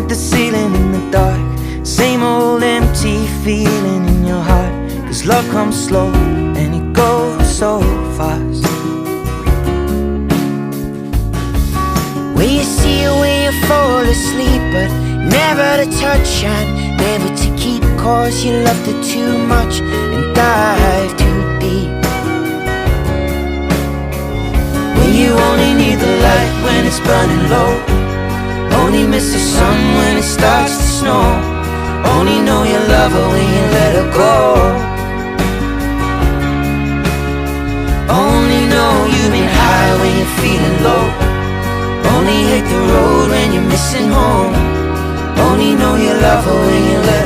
at the ceiling in the dark, same old empty feeling in your heart. 'Cause love comes slow and it goes so fast. Where you see it when you fall asleep, but never to touch and never to keep, 'cause you loved it too much and dive too deep. When you only need the light when it's burning low, only miss the sun when it starts to snow, only know you love her when you let her go, only know you've been high when you're feeling low, only hate the road when you're missing home, only know you love her when you let